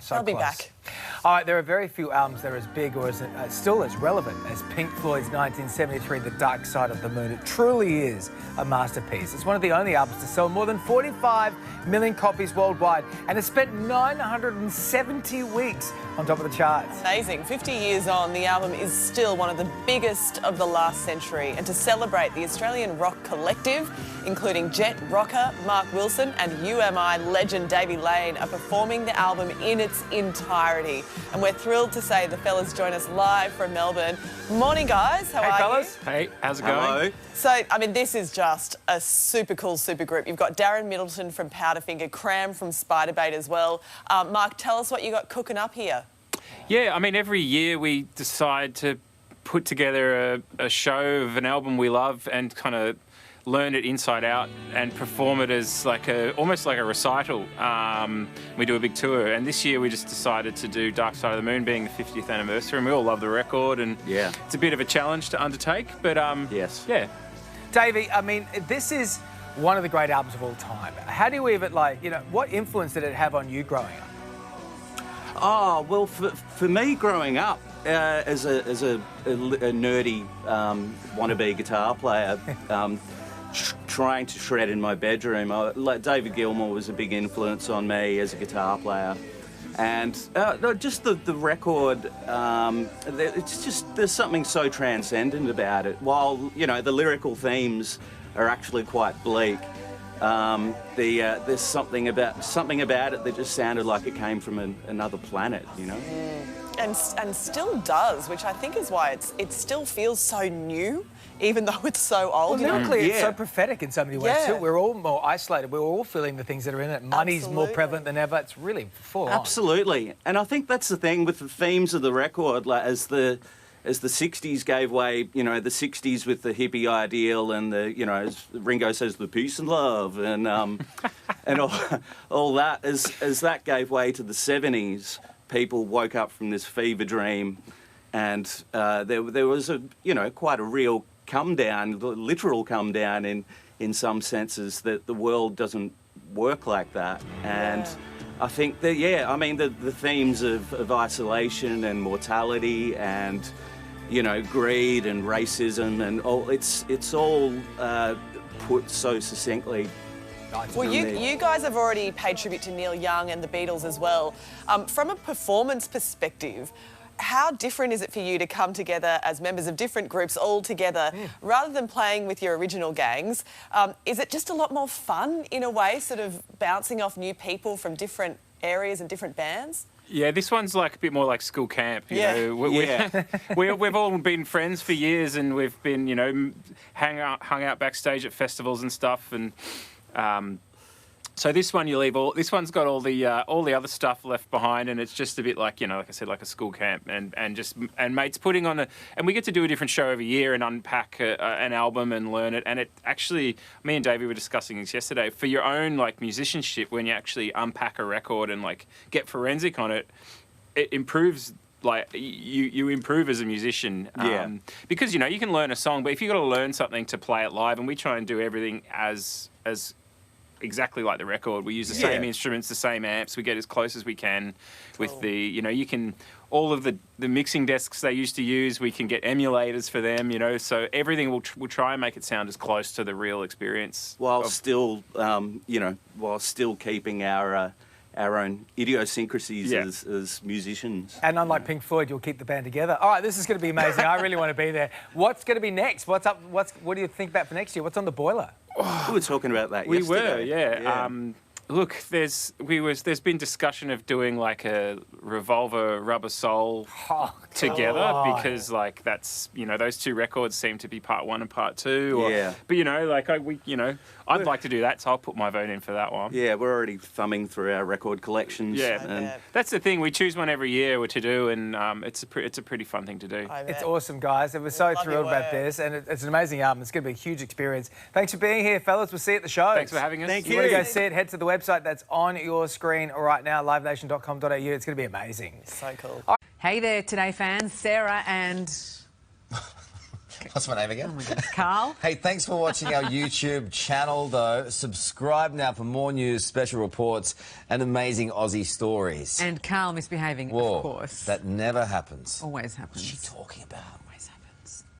So I'll be close. back. All right, there are very few albums that are as big or still as relevant as Pink Floyd's 1973 The Dark Side of the Moon. It truly is a masterpiece. It's one of the only albums to sell more than 45 million copies worldwide, and it spent 970 weeks on top of the charts. Amazing. 50 years on, the album is still one of the biggest of the last century. And to celebrate, the Australian rock collective, including Jet rocker Mark Wilson and UMI legend Davey Lane, are performing the album in its entirety. And we're thrilled to say the fellas join us live from Melbourne. Morning, guys. How are fellas. you? Hey, how's it going? Hello. So, I mean, this is just a super cool supergroup. You've got Darren Middleton from Powderfinger, Cram from Spiderbait as well. Mark, tell us what you got cooking up here. Yeah, I mean, every year we decide to put together a show of an album we love and kind of learn it inside out and perform it as like almost like a recital. We do a big tour, and this year we just decided to do Dark Side of the Moon, being the 50th anniversary, and we all love the record, and Yeah. it's a bit of a challenge to undertake, but Yes. yeah. Davey, I mean, this is one of the great albums of all time. How do you even, what influence did it have on you growing up? Oh, well, for me growing up, as a nerdy wannabe guitar player, trying to shred in my bedroom, David Gilmour was a big influence on me as a guitar player. And just the record, it's just, there's something so transcendent about it. While, you know, the lyrical themes are actually quite bleak, there's something about it that just sounded like it came from another planet, you know? And still does, which I think is why it still feels so new, even though it's so old. Well, lyrically, it's Yeah. so prophetic in so many ways, Yeah. too. We're all more isolated. We're all feeling the things that are in it. Money's more Absolutely. prevalent than ever. It's really full on. Absolutely. And I think that's the thing with the themes of the record, like as the 60s gave way, you know, the 60s with the hippie ideal and the, you know, as Ringo says, the peace and love and and all that, as that gave way to the 70s, people woke up from this fever dream, and there was quite a real come down, literal come down in some senses, that the world doesn't work like that. And I think that, the themes of isolation and mortality and, you know, greed and racism and all, it's all put so succinctly. Well, you guys have already paid tribute to Neil Young and the Beatles as well. From a performance perspective, how different is it for you to come together as members of different groups all together, rather than playing with your original gangs? Is it just a lot more fun in a way, sort of bouncing off new people from different areas and different bands? Yeah, this one's like a bit more like school camp. You Yeah. know, we've all been friends for years, and we've been, you know, hung out backstage at festivals and stuff, and so this one you leave all. This one's got all the other stuff left behind, and it's just a bit like, you know, like I said, like a school camp, and mates putting on and we get to do a different show every year and unpack an album and learn it. And it actually, me and Davey were discussing this yesterday. For your own like musicianship, when you actually unpack a record and like get forensic on it, it improves. Like you improve as a musician, because you know you can learn a song, but if you've got to learn something to play it live, and we try and do everything as exactly like the record. We use the same instruments, the same amps. We get as close as we can with the, you know, you can, all of the mixing desks they used to use, we can get emulators for them, you know, so everything we'll try and make it sound as close to the real experience. While still keeping our own idiosyncrasies as musicians. And unlike Pink Floyd, you'll keep the band together. All right, this is going to be amazing. I really want to be there. What's going to be next? What's up? What do you think about for next year? What's on the boiler? We were talking about that yesterday. We were, yeah. Look, there's been discussion of doing like a Revolver Rubber Soul together, because like that's, you know, those two records seem to be part one and part two. But you know, like I'd like to do that, so I'll put my vote in for that one. Yeah, we're already thumbing through our record collections. Yeah, and that's the thing. We choose one every year to do, and it's a pretty fun thing to do. It's awesome, guys. We're so thrilled about this, and it's an amazing album. It's going to be a huge experience. Thanks for being here, fellas. We'll see you at the show. Thanks for having us. Thank You you. want to go see it, head to the website that's on your screen right now, livenation.com.au. It's going to be amazing. So cool. Hey there, Today fans. Sarah and... What's my name again? Oh my God. Carl? Hey, thanks for watching our YouTube channel, though. Subscribe now for more news, special reports, and amazing Aussie stories. And Carl misbehaving, Whoa, of course. that never happens. Always happens. What's she talking about?